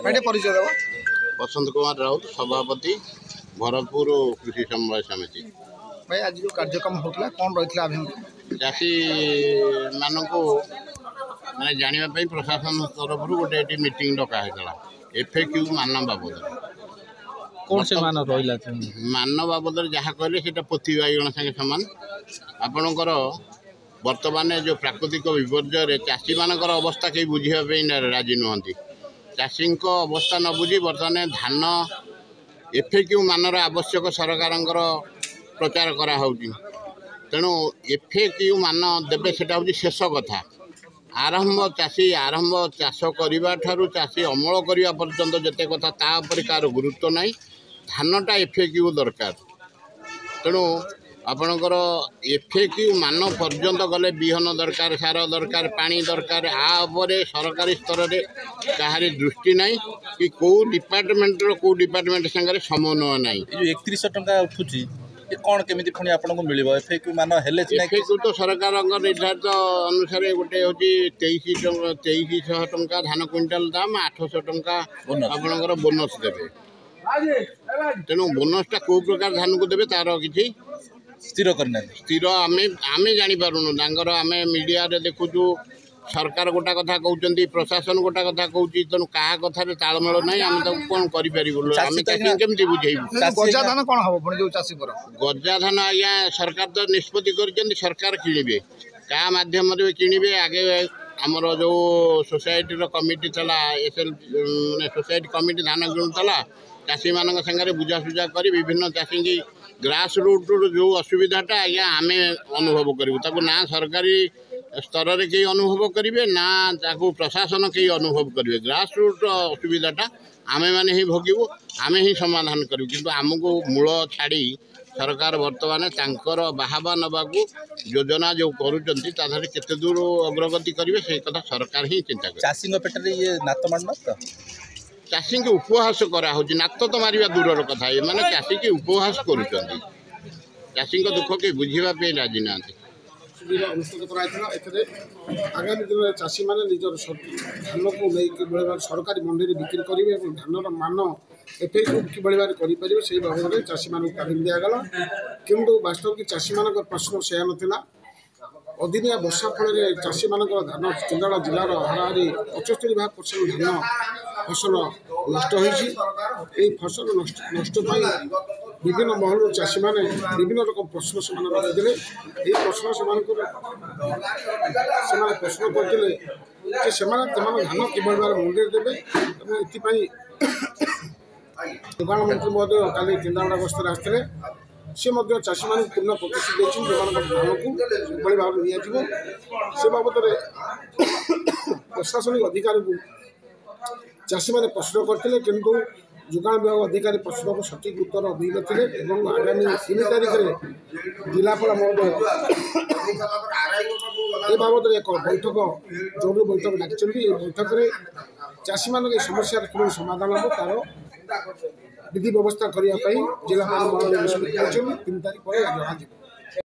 परिचय देव बसंत कुमार राउत सभापति भरतपुर कृषि समवाय समिति। भाई आज जो कार्यक्रम होता कौन रही अभिमुख चाषी मानक मैंने जानापी प्रशासन तरफ गोटे मीटिंग डकाला एफएक्यू मान बाबद कौन से मान रहा मान बाबद जहाँ कहले से पोथी बैगण संगे सामान आपणकर वर्तमान जो प्राकृतिक विपर्य चाषी मानकर अवस्था कहीं बुझापी राजी नुहति चाषी अवस्था न बुझी बर्तमान धान एफएक्यू मानर आवश्यक सरकार प्रचार कराऊ तेणु एफएक्यू मान देवे से शेष कथा आरंभ चाषी आरंभ चाष करने ठारू चाषी अमल करने पर्यंत जिते कथा तापर कार गुरुत्व ना धानटा एफएक्यू दरकार तेणु आपणकर एफएक्यू मान पर्यंत गले बिहन दरकार सार दरकार पानी दरकार आपर सरकारी स्तर में कहारी दृष्टि ना कि कौ डिपार्टमेंट कौ डिपार्टमेंट संगे समन्वय ना 31 टंका उठुची कौन केमिति पुणी आपको मिल एफएक्यू मान हेले एफएक्यू तो सरकार निर्धारित अनुसार गोटे हूँ 2300 टंका धान क्विंटाल दाम 800 टंका आपणकर बोनस देवे तेणु बोनसटा कौ प्रकार धान को देवे तार किसी स्थिर करना स्थिर आम जापारूँ तांकर आम मीडिया देखुचु सरकार गोटा कथा कहते प्रशासन गोटा कथा कहूँ तेणु क्या कथार तालमेल ना आम कौन करें आम चाषी केमती बुझेबू गजा धान कौन हम जो चाषी गजा धान आज्ञा सरकार तो निष्पत्ति कर सरकार किणवे क्या मध्यम किणवे आगे आमर जो सोसाइटी कमिटी थला एसएल सोसाइटी कमिटी धान किणुला चाषी मान सागर बुझासुझा कर विभिन्न चाषी की ग्रास रूट जो असुविधाटा आज्ञा आम अनुभव करूँ ना सरकारी स्तर में कई अनुभव करेंगे ना प्रशासन कई अनुभव करेंगे ग्रास रूट असुविधाटा आम मैंने ही भोगू आम ही समाधान करूँ किंतु आमको मूल छाड़ी सरकार बर्तमान तांकर बाहाबा नवाकू योजना जो करुँच केते दूर अग्रगति करेंगे से कथा सरकार ही चिंता कर चाषी पेटे ये नात मार चाषी की उपहास कराऊँ नात तो मारिया दूर कथा ये मैंने चाषी की उपहास करुँच चाषी दुख के बुझापी राजी ना शिविर अनुष्ठित कराई आगामी दिन में चाषी मैंने निजर धान को लेकिन सरकारी मंडी बिक्री करेंगे और धानर मान एफएक्यू किपर से बाबद में चाषी मानक तालीम दिगला किंतु वास्तव की चाषी मान प्रश्न से नाला अदिनिया वर्षा फल चाषी मान धान केन्द्रापड़ा जिलार हाराहारी 75% धान फसल नष्ट होती फसल नष्ट विभिन्न महल चाषी मैंने विभिन्न रकम प्रश्न से रखते ये प्रश्न से प्रश्न करते धान कि मंडी देवे ये जोगाण मंत्री महोदय काली केन्द्रापड़ा गस्तर आसते सी चाषी मान पूर्ण प्रतिश्रुति देती धान को भाव में से बाबद प्रशासनिक अधिकारी को चाषी मैंने प्रश्न करते किंतु जोगाण विभाग अधिकारी प्रश्न को सठिक उत्तर दे नथिले एवं आगामी 3 तारिख में जिलापाल महोदय ए बाबद एक बैठक जरूरी बैठक डाकिछन्ती ए बैठक में चाषी मान समस्या कि समाधान हम तार विधि व्यवस्था करने जिलापाल महोदय 3 तारिख पर जनाଯିବ।